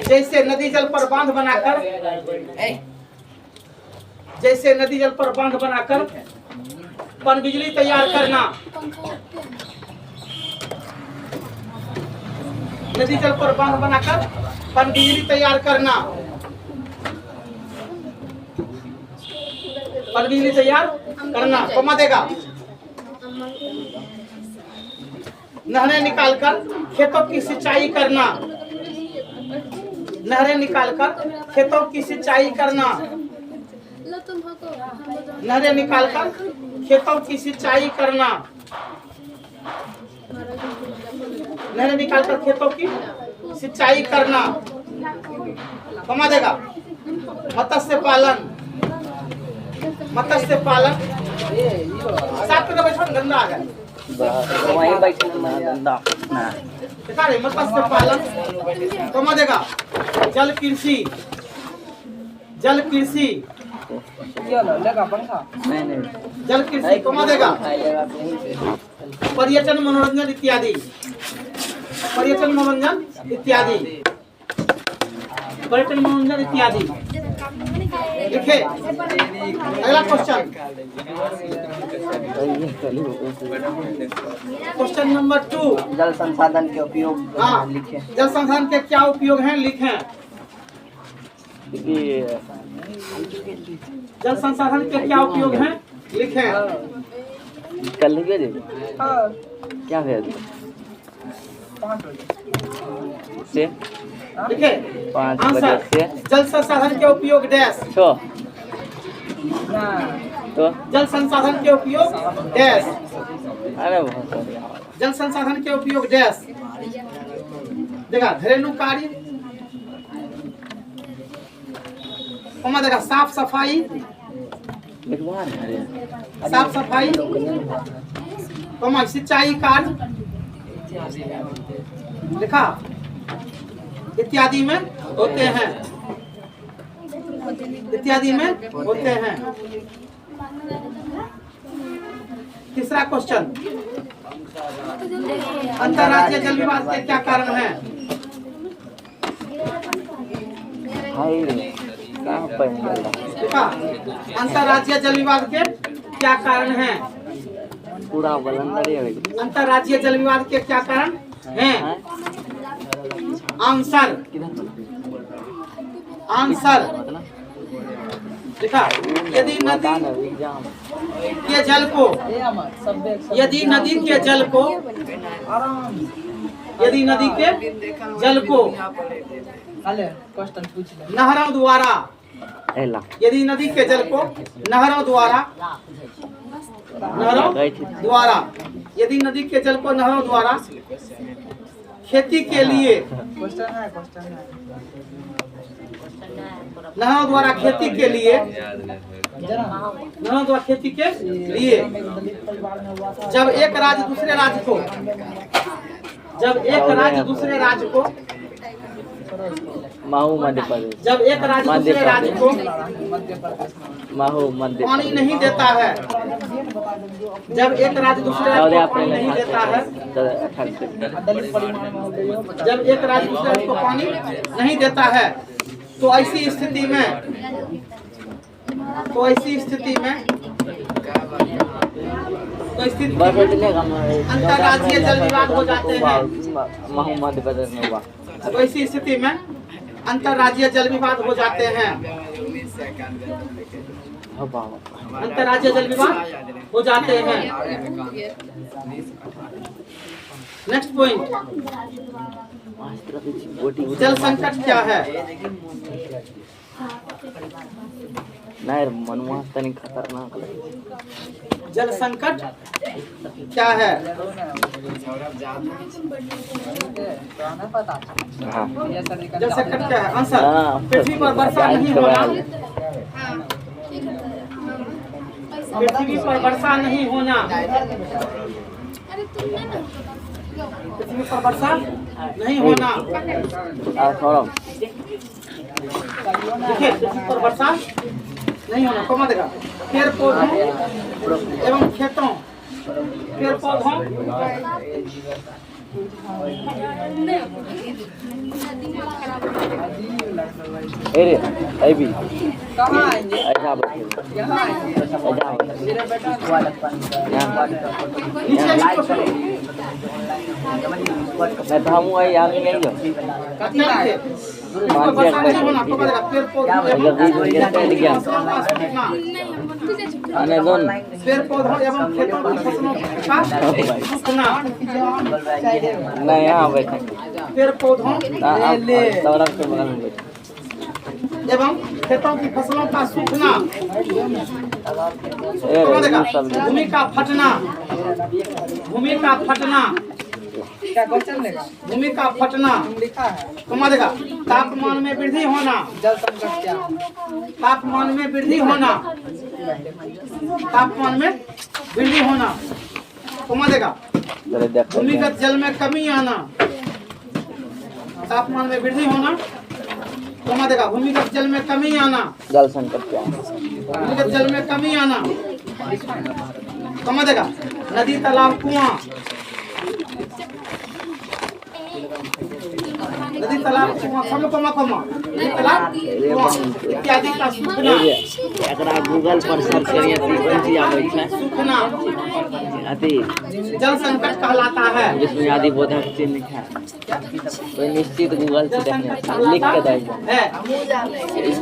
जैसे नदी जल पर बांध बनाकर, जैसे नदी जल पर बांध बनाकर पनबिजली तैयार करना। नदी जल पर बांध बनाकर पनबिजली तैयार करना। पनबिजली तैयार करना, कमा देगा। नहरें निकालकर खेतों की सिंचाई करना। नहरें निकालकर खेतों की सिंचाई करना। नहरें निकालकर खेतों की सिंचाई करना। नहरें निकालकर खेतों की सिंचाई करना, कमा देगा। मत्स्य पालन, मत्स्य पालन। साथ में बैठो, गंदा आ गया वहीं बैठे गंदा ना। देखा रे, मत्स्य पालन, कमा देगा। जल कृषि, जल कृषि। जल कृषि, कमा देगा। पर्यटन मनोरंजन इत्यादि, पर्यटन मनोरंजन इत्यादि, पर्यटन मनोरंजन इत्यादि। लिखे अगला क्वेश्चन, क्वेश्चन नंबर 2। जल संसाधन के उपयोग लिखे। जल संसाधन के क्या उपयोग हैं, लिखें। जल संसाधन के क्या उपयोग हैं, लिखें। कल नहीं क्या भेज से लिखे 5 बजे से। जल संसाधन के उपयोग डैश। तो जल संसाधन के उपयोग डैश। अरे बहुत बढ़िया। जल संसाधन के उपयोग डैश। देखा, घरेलू कार्य, कमा देगा। साफ सफाई, साफ सफाई, कमा। सिंचाई कार्य, देखा, इत्यादि में होते हैं, इत्यादि में होते हैं। तीसरा क्वेश्चन, अंतर्राज्यीय जल विवाद के क्या कारण हैं? देखा, अंतर्राज्यीय जल विवाद के क्या कारण हैं? पूरा अंतर्राज्यीय जल विवाद के क्या कारण हैं? Answer, answer. देखा, यदि नदी के जल को, यदि नदी के जल को, यदि नदी के जल को नहरों द्वारा, यदि नदी के जल को नहरों द्वारा, नहरों द्वारा, यदि नदी के जल को नहरों द्वारा खेती के लिए, नहरों द्वारा खेती के लिए, नहरों द्वारा खेती के लिए, जब एक राज्य दूसरे राज्य को, जब एक राज्य दूसरे राज्य को, महू मध्य प्रदेश, जब एक राज्य दूसरे राज्य को महू मध्य पानी नहीं देता है, जब एक राज्य दूसरे राज्य को पानी नहीं देता है, जब एक राज्य दूसरे राज्य को पानी नहीं देता है, तो ऐसी स्थिति में, तो ऐसी स्थिति में, तो स्थिति अंतर्राज्यीय जल विवाद हो जाते हैं। महू मध्य प्रदेश में हुआ। तो ऐसी स्थिति में अंतर्राज्यीय जल विवाद हो जाते हैं। अंतर्राज्यीय जल विवाद हो जाते हैं। नेक्स्ट पॉइंट, जल संकट क्या है? नहीं, मनुआ तनी खतरनाक। जल संकट क्या है? जल संकट क्या है? आंसर, पृथ्वी पर वर्षा नहीं होना, पृथ्वी पर वर्षा नहीं होना, पृथ्वी पर वर्षा नहीं होना। देखिए, पृथ्वी पर वर्षा नहीं होना, कमा देगा। पेड़ पौधों एवं खेतों, पेड़ पौधों अरे अभी कहाँ आएंगे? ऐसा बैठे यहाँ आएंगे। मेरा बेटा मैं तो हम आई यार नहीं जो कितना है? मान के बैठ गया अने दोन पेड़ पौधा एवं खेतों की फसलों का सूखना, नहीं यहाँ बैठे पेड़ पौधों सौरभ के बगल में बैठे एवं खेतों की फसलों का सूखना, भूमि का फटना, भूमि का फटना, क्या क्वेश्चन लेगा? भूमि का फटना, लिखा है कमा देगा, तापमान में वृद्धि होना, जल संकट क्या है? तापमान में वृद्धि होना, तापमान में वृद्धि होना, कमा देगा, भूमिगत जल में कमी आना, तापमान में वृद्धि होना, कमा देगा, भूमिगत जल में कमी आना, जल संकट क्या है भूमिगत जल में कमी आना, कमा देगा, नदी तालाब कुआं, नदी तालाब कुआं सब लोग कमा नदी तालाब कुआं इत्यादि का सूखना, एकरा गूगल पर सर्च करिए तो कौन चीज आबै छै सूखना अति जल संकट कहलाता है। जिसमें आदि बोधक चीज लिखा है तो निश्चित गूगल से देखना लिख के दे है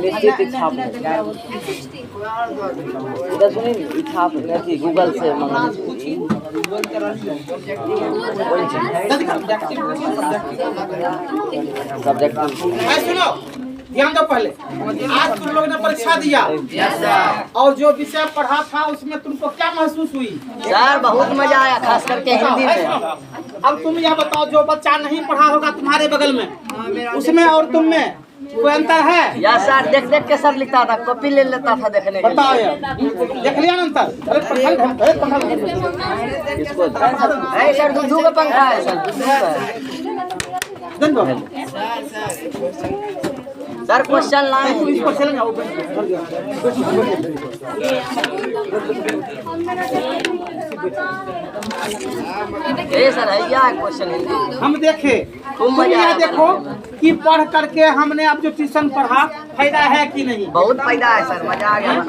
निश्चित छाप इधर सुनिए छाप नहीं गूगल से मंगा सब्जेक्ट सुनो ध्यान दो पहले, आज तुम लोगों ने परीक्षा दिया और जो विषय पढ़ा था उसमें तुमको क्या महसूस हुई? सर बहुत मजा आया खास करके हिंदी में। अब तुम यह बताओ जो बच्चा नहीं पढ़ा होगा तुम्हारे बगल में उसमें और तुम में कोई अंतर है? या सर देख देख के सब लिखता था कॉपी ले लेता था देखने के लिए। बताओ यार देख लिया ना अंतर? अरे पंखा इसको है सर दूध का पंखा है सर दिन दो सर क्वेश्चन लाए इसको चलेंगे ये सर है क्या क्वेश्चन हिंदी हम देखे तुम यह देखो कि पढ़ करके हमने अब जो ट्यूशन पढ़ा फायदा है कि नहीं? बहुत फायदा है सर मजा आ गया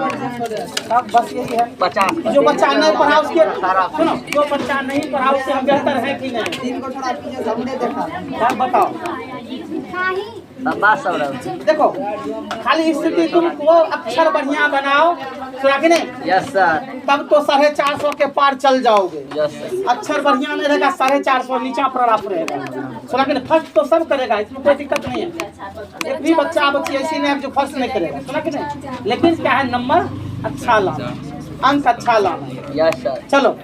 सब बस यही है 50 जो बच्चा नहीं पढ़ा उसके सुनो जो बच्चा नहीं पढ़ा उससे हम बेहतर है कि नहीं? दिन को थोड़ा पीछे हमने देखा सब बताओ बात सब रहा देखो खाली स्थिति तुम वो अक्षर बढ़िया बनाओ सुना कि नहीं? यस सर तब तो 450 के पार चल जाओगे। यस सर अक्षर बढ़िया नहीं रहेगा 450 नीचा प्रराप रहेगा सुना कि नहीं? फर्स्ट तो सब करेगा इसमें कोई दिक्कत नहीं है। एक भी बच्चा बच्ची ऐसी नहीं है जो फर्स्ट नहीं करेगा सुना कि नहीं? लेकिन क्या है नंबर अच्छा लाना अंक अच्छा लाना। यस सर चलो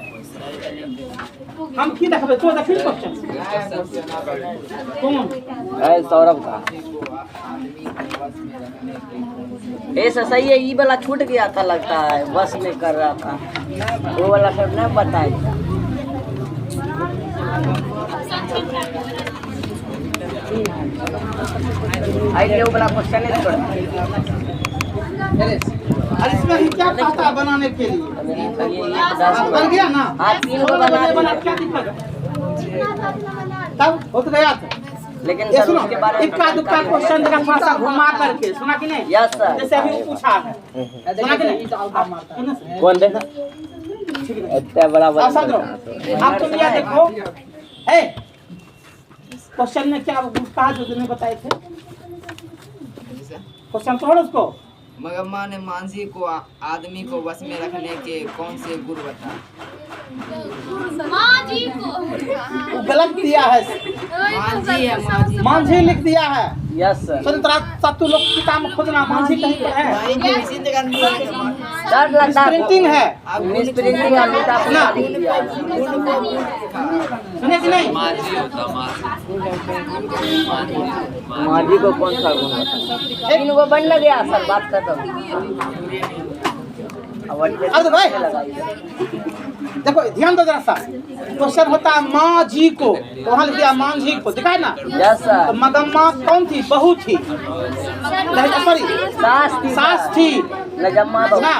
हम की देखबे तो देखिए क्वेश्चन कौन है सौरभ का ऐसा सही है ये वाला छूट गया था लगता है बस में कर रहा था वो वाला सब नहीं बताए आइए वो वाला क्वेश्चन है अरे इसमें ही क्या कहता बनाने के लिए बन गया ना? हाँ 3 को बना क्या दिक्कत तब हो तो गया था। लेकिन ये सर सुनो उसके बारे में इक्का दुक्का क्वेश्चन जरा थोड़ा सा घुमा करके सुना कि नहीं? यस सर जैसे अभी वो पूछा है सुना कि नहीं? कौन देखा इतना बड़ा अब समझो अब तुम यह देखो है क्वेश्चन में क्या कहा जो तुमने बताए थे क्वेश्चन पढ़ो उसको। मगम्मा ने मांझी को आदमी को बस में रखने के कौन से गुरु बताए? वो गलत दिया है मांझी है मांझी मांझी लिख दिया है। यस सर स्वतंत्रता तू लोग किताब में खोजना मांझी कहीं पर है सर लगता है प्रिंटिंग है मिस प्रिंटिंग अमिता ना सुना सुने कि नहीं? माजी को कौन सा गुण बताए? इन को बन लग गया सर बात खत्म अब तो भाई देखो ध्यान दो जरा सा क्वेश्चन होता है माँ जी को तो वहाँ लिख दिया माँ जी को दिखा ना? यस तो सर मगम्मा कौन थी? बहू थी सॉरी सास थी नजम्मा ना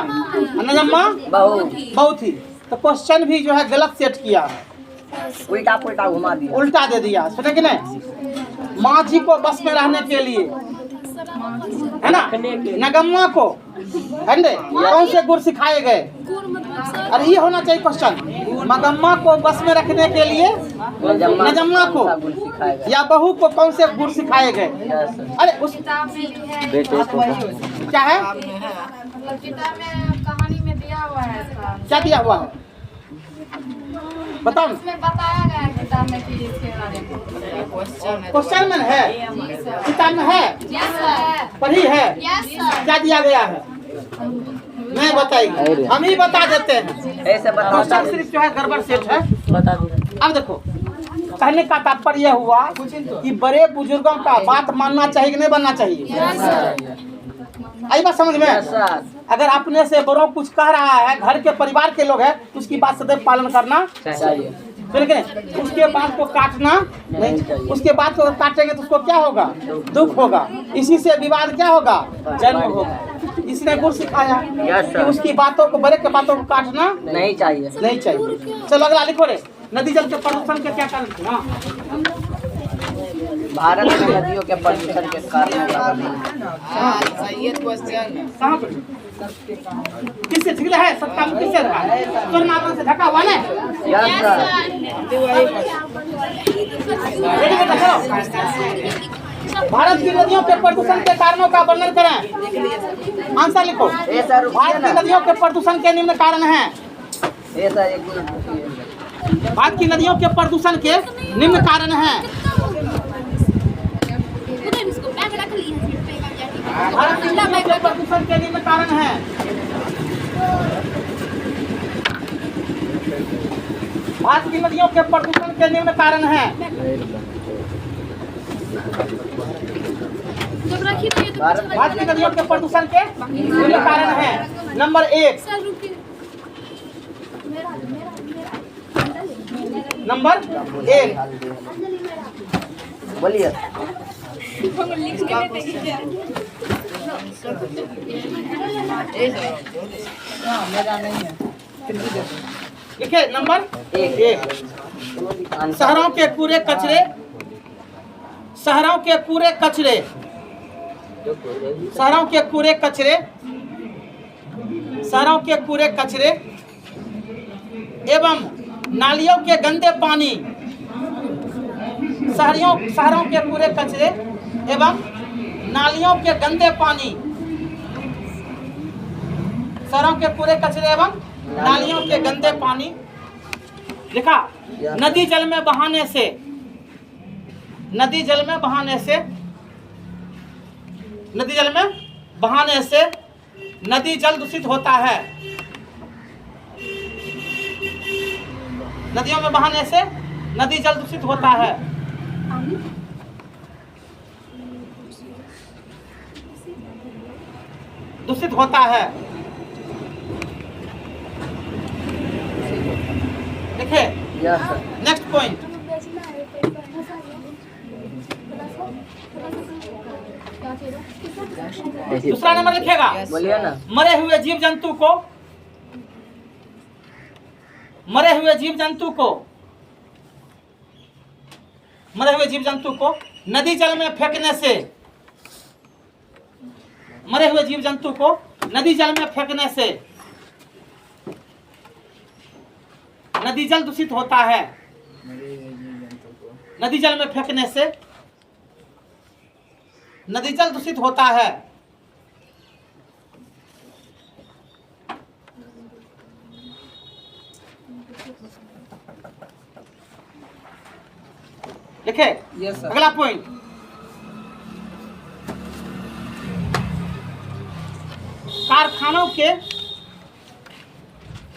नजम्मा बहू बहू थी। तो क्वेश्चन भी जो है गलत सेट किया है उल्टा पुल्टा घुमा दिया। उल्टा दे दिया, सुने कि नहीं? माझी को बस में रहने के लिए, है ना, नगम्मा को है कौन से गुण सिखाए गए? अरे ये होना चाहिए क्वेश्चन। मगम्मा को बस में रखने के लिए नजम्मा को या बहू को कौन से गुण सिखाए गए? अरे उस बेटे को क्या है, मतलब किताब में कहानी में दिया हुआ है इसका। क्या दिया हुआ है बताओ? इसमें बताया गया है किताब में कि इसके बारे में। क्वेश्चन है क्वेश्चन में है, किताब में है, यस सर, पढ़ी है, यस सर। क्या दिया गया है? नहीं बताइए, हम ही बता देते हैं। ऐसे बता क्वेश्चन सिर्फ जो है गड़बड़ सेट है। बता दो। अब देखो, कहने का तात्पर्य यह हुआ कि बड़े बुजुर्गों का बात मानना चाहिए कि नहीं मानना चाहिए? आई बात समझ में? अगर अपने से बड़ों कुछ कह रहा है, घर के परिवार के लोग हैं, तो उसकी बात सदैव पालन करना चाहिए। ठीक है? उसके बात को काटना नहीं चाहिए। उसके बात को काटेंगे तो उसको क्या होगा? दुख होगा। इसी से विवाद क्या होगा? जन्म होगा। इसने गुरु सिखाया कि उसकी बातों को, बड़े के बातों को काटना नहीं चाहिए। नहीं चाहिए। चलो अगला लिखो रे, नदी जल के प्रदूषण के क्या कारण थे? हाँ, भारत में नदियों के प्रदूषण के कारण सही है क्वेश्चन। कहाँ पे? किससे झगड़ा है? सत्ता में किससे रहा है? स्वर्ण से ढका हुआ है। Yes sir. रेडी बेटा चलो। भारत की नदियों के प्रदूषण के कारणों का वर्णन करें। आंसर लिखो। ये सर भारत की नदियों के प्रदूषण के निम्न कारण हैं। ये सर एक मिनट। भारत की नदियों के प्रदूषण के निम्न कारण हैं। भारत की नदियों के प्रदूषण के निम्न कारण हैं। भारत की नदियों के प्रदूषण के निम्न कारण हैं। भारत की नदियों के प्रदूषण के निम्न कारण हैं। नंबर 1, नंबर 1 बोलिए। लिखे नंबर 1। शहरों के कूड़े कचरे, शहरों के कूड़े कचरे, शहरों के कूड़े कचरे, शहरों के कूड़े कचरे एवं नालियों के गंदे पानी, शहरों के कूड़े कचरे एवं नालियों के गंदे पानी, शहरों के कूड़े कचरे एवं नालियों के गंदे पानी। लिखा, नदी जल में बहाने से, नदी जल में बहाने से, नदी जल में बहाने से नदी जल दूषित होता है। नदियों में बहाने से नदी जल दूषित होता है। दूषित होता है। देखिए यस सर। नेक्स्ट पॉइंट, दूसरा नंबर लिखेगा। बोलिए ना। मरे हुए जीव जंतु को, मरे हुए जीव जंतु को, मरे हुए जीव जंतु को नदी जल में फेंकने से, मरे हुए जीव जंतु को नदी जल में फेंकने से नदी जल दूषित होता है। नदी जल में फेंकने से नदी जल दूषित होता है। देखे अगला पॉइंट, कारखानों के,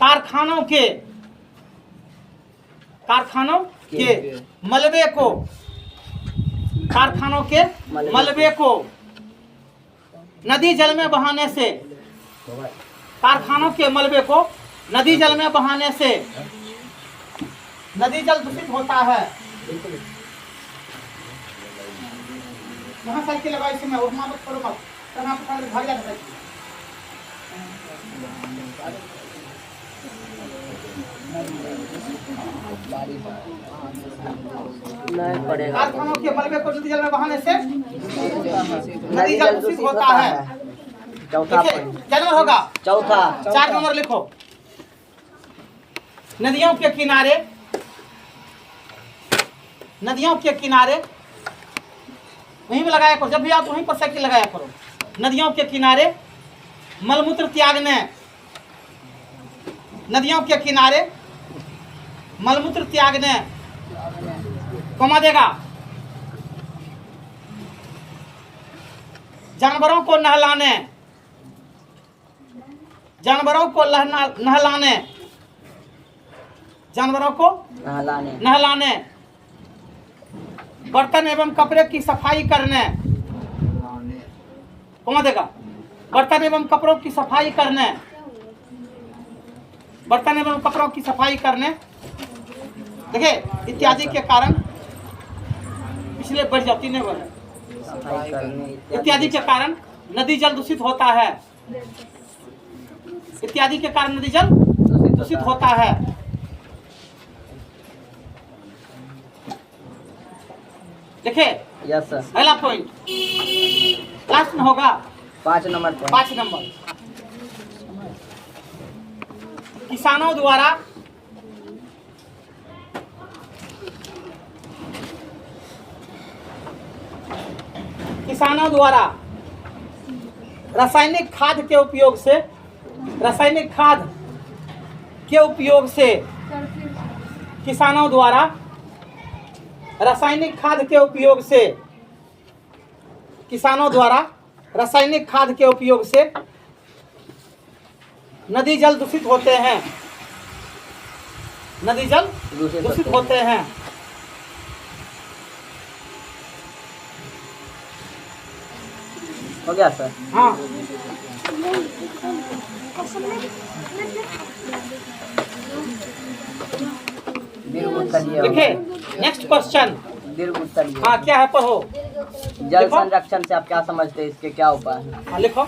कारखानों के, कारखानों के मलबे को, कारखानों के मलबे को नदी जल में बहाने से, कारखानों के मलबे को नदी जल में बहाने से नदी जल दूषित होता है। यहाँ साइकिल लगाओ, इसमें उठना मत करो मत, करना तो घर जाता है। नहीं पड़ेगा। कारखानों के मलबे को नदी जल में बहाने से नदी जल दूषित होता है। चौथा देखिए, पॉइंट। क्या नंबर होगा? चौथा। 4 नंबर लिखो। नदियों के किनारे, नदियों के किनारे वहीं पे लगाया करो, जब भी आप वहीं पर साइकिल लगाया करो। नदियों के किनारे मलमूत्र त्यागने, नदियों के किनारे मलमूत्र त्यागने कमा देगा। जानवरों को नहलाने, जानवरों को नहलाने, जानवरों को नहलाने, नहलाने, बर्तन एवं कपड़े की सफाई करने, कौन देगा? बर्तन एवं कपड़ों की सफाई करने, बर्तन एवं कपड़ों की सफाई करने, देखिए इत्यादि के कारण, पिछले बढ़ जाती नहीं बढ़, सफाई करने इत्यादि के कारण नदी जल दूषित होता है। इत्यादि के कारण नदी जल दूषित होता है। देखिए यस सर। अगला पॉइंट लास्ट में होगा 5 नंबर पॉइंट। 5 नंबर। किसानों द्वारा रासायनिक खाद के उपयोग से, रासायनिक खाद के उपयोग से, किसानों द्वारा रासायनिक खाद के उपयोग से, किसानों द्वारा रासायनिक खाद के उपयोग से नदी जल दूषित होते हैं, नदी जल दूषित होते हैं। हो गया सर। हाँ, दीर्घ उत्तर ये देखिए होगा। Next question. दीर्घ उत्तर ये। हाँ, क्या है पढ़ो। जल संरक्षण से आप क्या समझते हैं, इसके क्या उपाय हैं? हाँ, लिखो।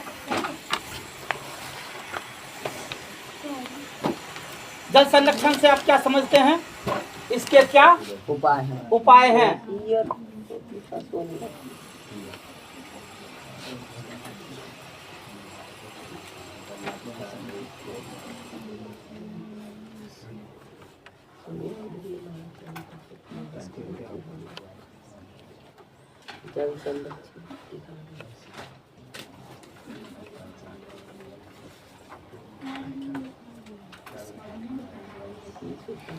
जल संरक्षण से आप क्या समझते हैं, इसके क्या उपाय हैं? उपाय हैं? जल संरक्षण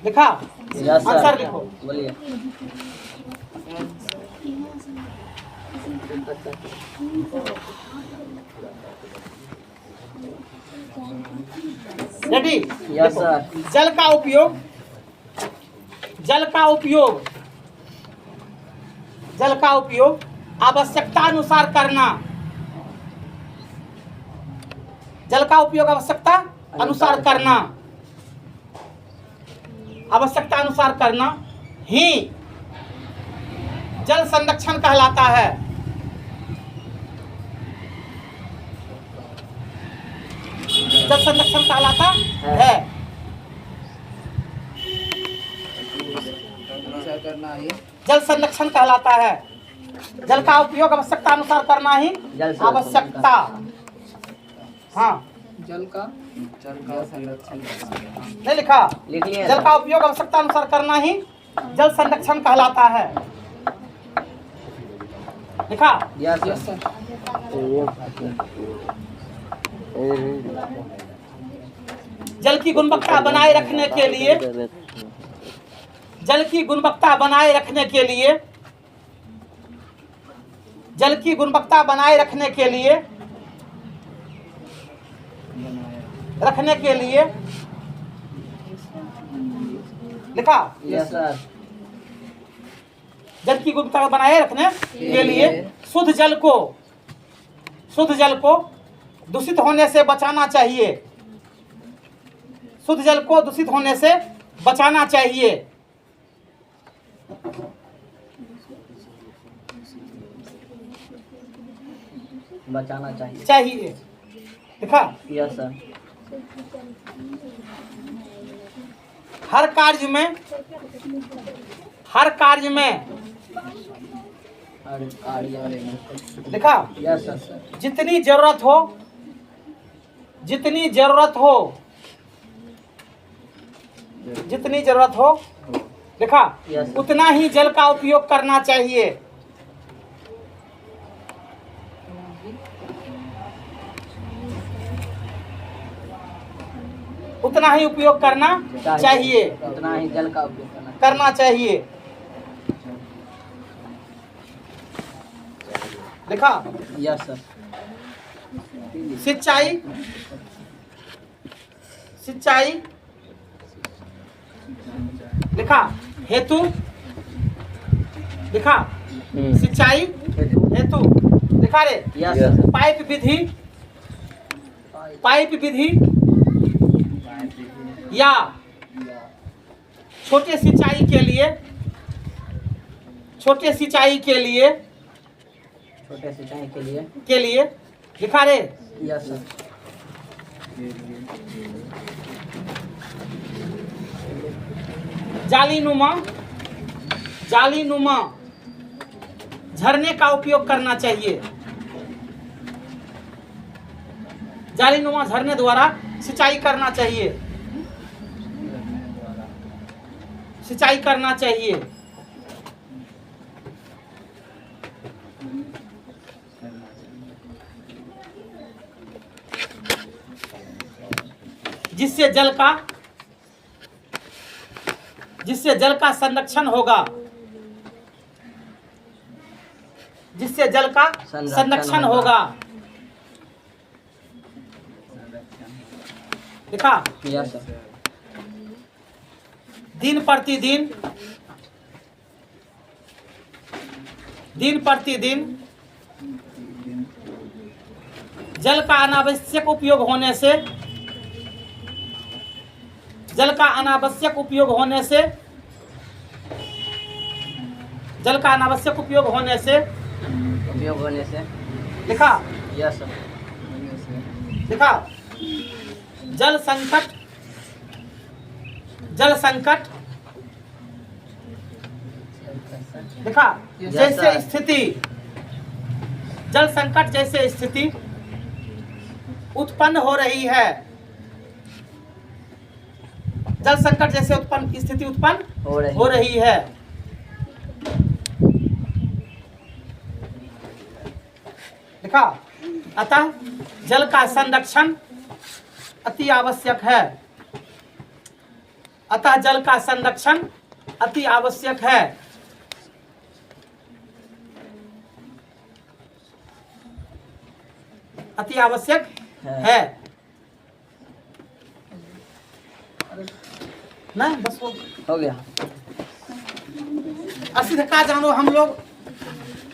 लिखा? Yes answer sir. लिखो। बोलिए। रेडी? Yes sir. जल का उपयोग, जल का उपयोग, जल का उपयोग आवश्यकता अनुसार करना, जल का उपयोग आवश्यकता अनुसार करना, आवश्यकता अनुसार करना ही जल संरक्षण कहलाता है। जल संरक्षण कहलाता है। जल संरक्षण कहलाता है। जल का उपयोग आवश्यकता अनुसार करना ही आवश्यकता। हाँ, जल का संरक्षण नहीं लिखा? लिख लिए जल का उपयोग आवश्यकता अनुसार करना ही जल संरक्षण कहलाता है। लिखा? Yes sir. जल की गुणवत्ता बनाए रखने के लिए, जल की गुणवत्ता बनाए रखने के लिए, जल की गुणवत्ता बनाए रखने के लिए, रखने के लिए लिखा? Yes sir. जल की गुणवत्ता बनाए रखने के लिए शुद्ध जल को, शुद्ध जल को दूषित होने से बचाना चाहिए। शुद्ध जल को दूषित होने से बचाना चाहिए। बचाना चाहिए। चाहिए। लिखा? Yes sir. हर कार्य में देखा, यस सर। जितनी जरूरत हो देखा, Yes, sir. उतना ही जल का उपयोग करना चाहिए। उतना ही उपयोग करना चाहिए। उतना ही जल का उपयोग करना चाहिए। देखा, यस सर। सिंचाई लिखा, हेतु लिखा, सिंचाई हेतु लिखा रे। Yes sir. पाइप विधि या छोटे सिंचाई के लिए लिखा रे। Yes sir. जालीनुमा झरने का उपयोग करना चाहिए। जालीनुमा झरने द्वारा सिंचाई करना चाहिए। जिससे जल का संरक्षण होगा। देखा, यस सर। दिन प्रतिदिन जल का अनावश्यक उपयोग होने से लिखा, यस सर। लिखा, जल संकट देखा, जैसे स्थिति उत्पन्न हो रही है। जल संकट जैसे स्थिति उत्पन्न हो रही है। देखा, अतः जल का संरक्षण अति आवश्यक है। ना बस हो गया। असली का जानो, हम लोग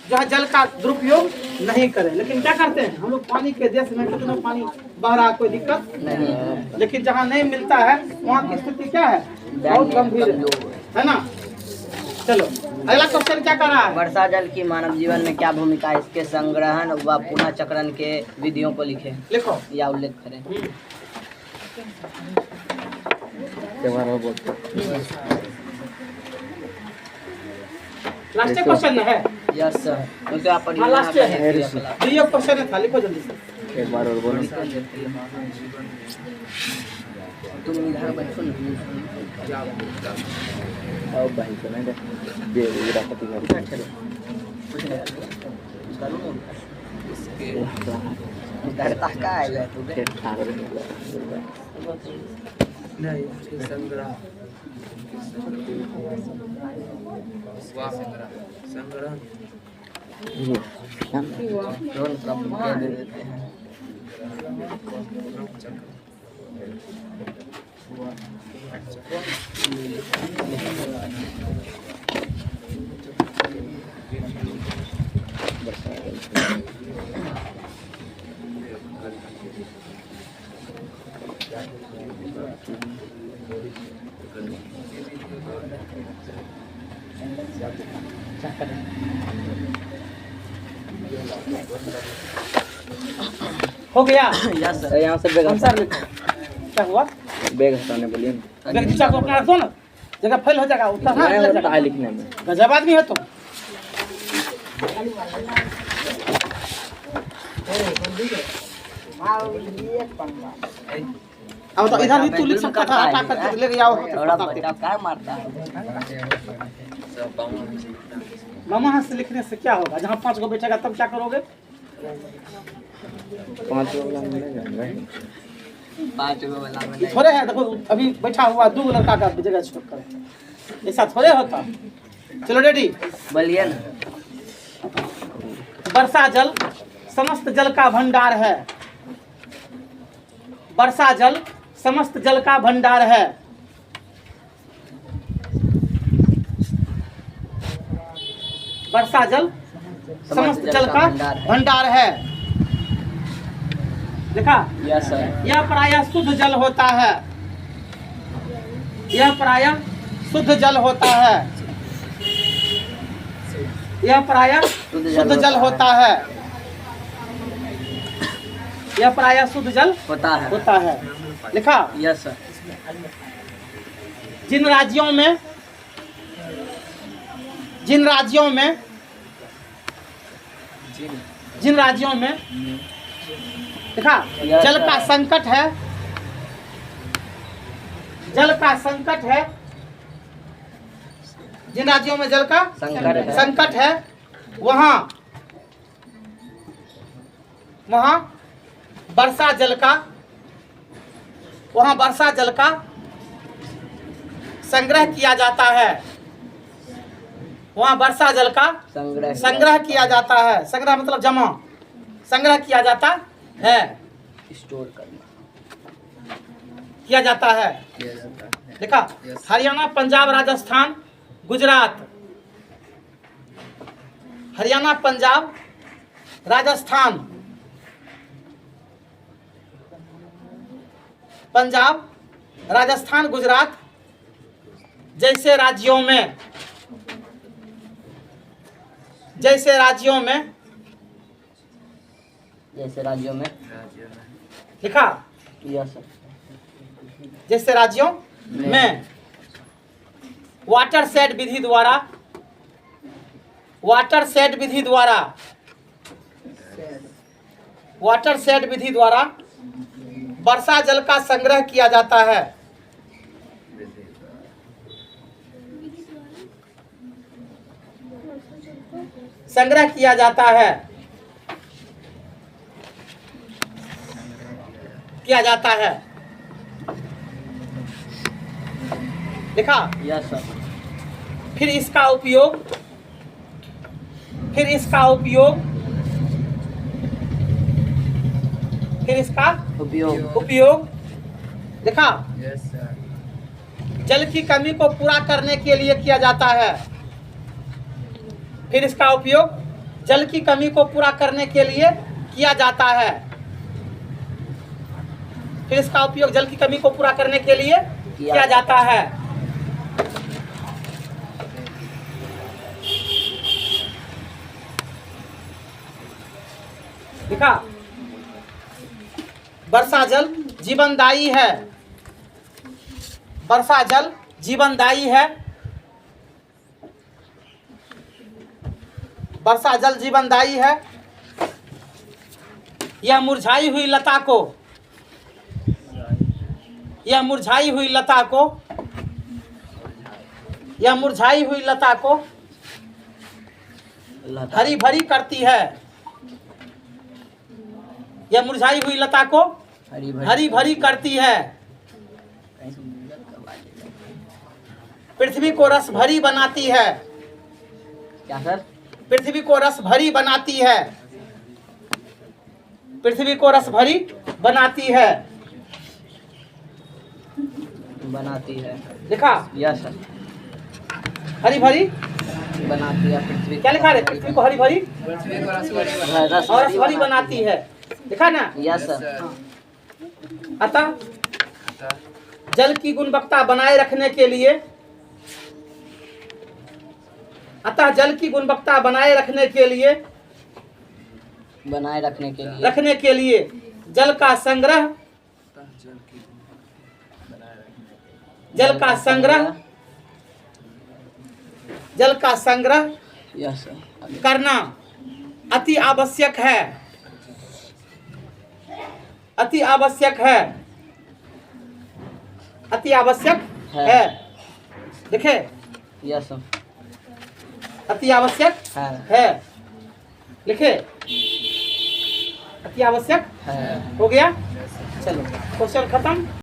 जो है जल का दुरुपयोग नहीं करें, लेकिन क्या करते हैं हम लोग, पानी के देश में कितना पानी बह रहा, कोई दिक्कत नहीं, लेकिन जहाँ नहीं मिलता है वहाँ की स्थिति क्या है, बहुत गंभीर है ना। चलो अगला क्वेश्चन क्या कर रहा है। वर्षा जल की मानव जीवन में क्या भूमिका है, इसके संग्रहण व पुनः चक्रण के विधियों को लिखें लिखो या उल्लेख करें। लास्ट क्वेश्चन है। Yes sir. उनसे आप पढ़िए। लास्ट है, ये क्वेश्चन है, लिखो जल्दी से। एक बार और बोलो। तुम इधर बैठो ना। आओ भाई सुना दे ये रापति घर डरता का है तू के ठाकुर नहीं संग्रह ड्रोन प्रॉब्लम दे देते हैं। हो गया। Yes sir. यहाँ से आंसर लिखो, क्या हुआ। बैग हटाने बोलिए ना। बैग नीचा को अपना रख दो ना, जगह फेल हो जाएगा उतना नहीं लग होता जाएगा। है लिखने में। गजब आदमी है तो। अब तो इधर भी तू लिख सकता था, हटा कर ले आओ। थोड़ा बच्चा क्या मारता है? मामा हाथ से लिखने से क्या होगा? जहाँ 5 गो बैठेगा तब क्या करोगे? 5 लोग मिलेगा भाई। 5 गो वाला में ये थोड़े है, देखो अभी बैठा हुआ 2 लड़का का जगह छोड़ कर, ऐसा थोड़े होता। चलो रेडी। बोलिए ना। वर्षा जल समस्त जल का भंडार है। वर्षा जल समस्त जल का भंडार है। वर्षा जल समस्त जल का भंडार है। देखा? Yes sir. यह प्रायः शुद्ध जल होता है। यह प्रायः शुद्ध जल होता है। यह प्रायः शुद्ध जल होता है। यह प्रायः शुद्ध जल होता है। होता है। लिखा? Yes sir. जिन राज्यों में जिन राज्यों में देखा जल का संकट है, जल का संकट है, जिन राज्यों में जल का संकट है वहाँ वर्षा जल का संग्रह किया जाता है। वहाँ वर्षा जल का संग्रह किया जाता है। संग्रह मतलब जमा, संग्रह किया जाता है, स्टोर करना किया जाता है। देखा? हरियाणा, पंजाब, राजस्थान, गुजरात। हरियाणा, पंजाब, राजस्थान, पंजाब, राजस्थान, गुजरात जैसे राज्यों में जैसे राज्यों में लिखा? Yes sir. जैसे राज्यों में वाटर शेड विधि द्वारा वर्षा जल का संग्रह किया जाता है। संग्रह किया जाता है, किया जाता है। लिखा? Yes sir. फिर इसका उपयोग देखा? जल की कमी को पूरा करने के लिए किया जाता है। फिर इसका उपयोग जल की कमी को पूरा करने के लिए किया जाता है। फिर इसका उपयोग जल की कमी को पूरा करने के लिए किया जाता है। देखा? वर्षा जल जीवनदायी है। वर्षा जल जीवनदायी है। वर्षा जल जीवनदायी है। यह मुरझाई हुई लता को हरी भरी करती है। यह मुरझाई हुई लता को हरी भरी करती है। पृथ्वी को रस भरी बनाती है। क्या सर? पृथ्वी को रस भरी बनाती है। पृथ्वी को रस भरी बनाती है। बनाती है। लिखा? Yes sir. हरी भरी बनाती है पृथ्वी। क्या लिखा है? पृथ्वी को हरी भरी पृथ्वी को रस भरी और रस भरी बनाती है। लिखा ना? Yes sir. अतः जल की गुणवत्ता बनाए रखने के लिए रखने के लिए जल का संग्रह जल का संग्रह यस सर। करना अति आवश्यक है, अति आवश्यक है, अति आवश्यक है। देखे, यस सर। अति आवश्यक है, लिखे, अति आवश्यक है। हो गया। चलो क्वेश्चन खत्म।